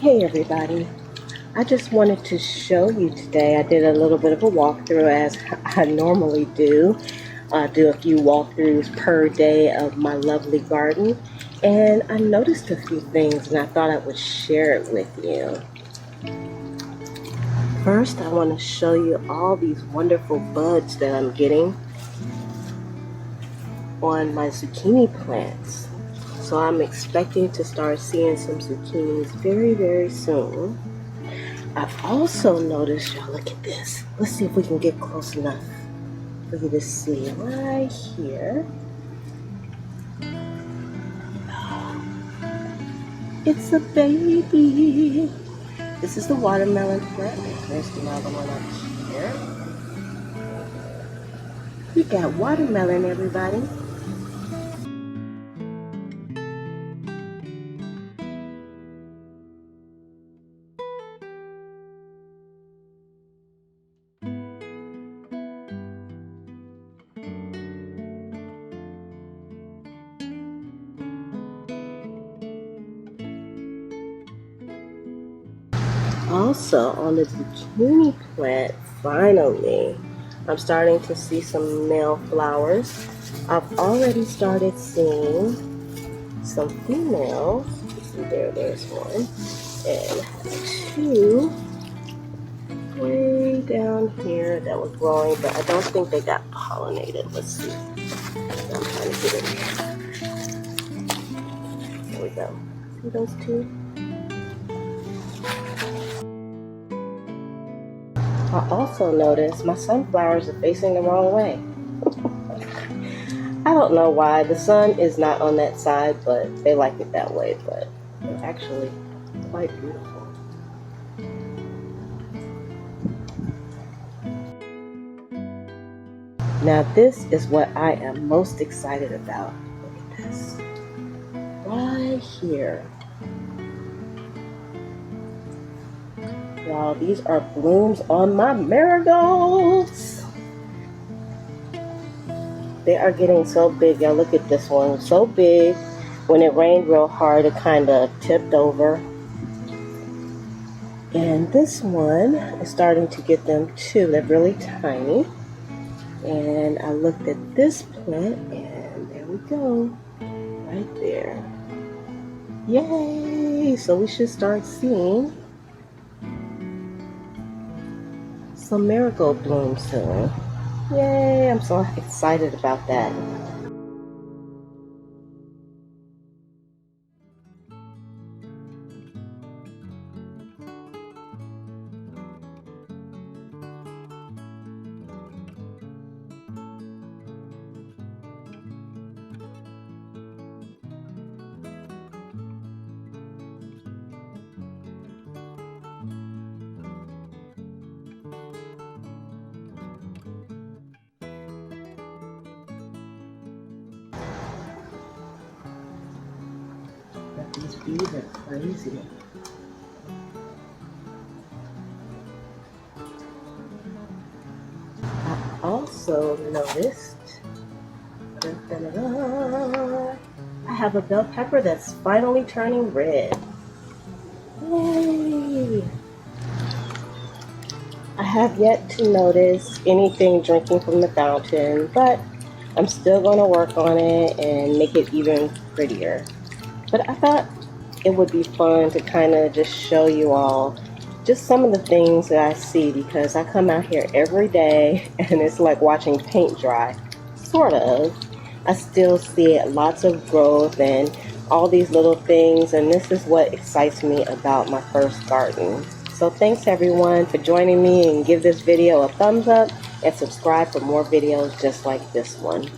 Hey everybody, I just wanted to show you today. I did a little bit of a walkthrough as I normally do. I do a few walkthroughs per day of my lovely garden, and I noticed a few things and I thought I would share it with you. First, I want to show you all these wonderful buds that I'm getting on my zucchini plants. So I'm expecting to start seeing some zucchinis very, very soon. I've also noticed, y'all, look at this. Let's see if we can get close enough for you to see right here. It's a baby. This is the watermelon plant. There's another one up here. We got watermelon, everybody. Also, on the zucchini plant, finally, I'm starting to see some male flowers. I've already started seeing some females. You see there's one. And two way down here that was growing, but I don't think they got pollinated. Let's see. I'm trying to get in there. There we go. See those two? I also noticed my sunflowers are facing the wrong way. I don't know why. The sun is not on that side, but they like it that way, but they're actually quite beautiful. Now this is what I am most excited about. Look at this. Right here. Y'all, these are blooms on my marigolds. They are getting so big. Y'all, look at this one. So big. When it rained real hard, it kind of tipped over. And this one is starting to get them too. They're really tiny. And I looked at this plant, and there we go. Right there. Yay! So we should start seeing some marigold blooms soon. Yay! I'm so excited about that. But these bees are crazy. I also noticed I have a bell pepper that's finally turning red. Yay! I have yet to notice anything drinking from the fountain, but I'm still going to work on it and make it even prettier. But I thought it would be fun to kind of just show you all just some of the things that I see, because I come out here every day and it's like watching paint dry, sort of. I still see lots of growth and all these little things, and this is what excites me about my first garden. So thanks everyone for joining me, and give this video a thumbs up and subscribe for more videos just like this one.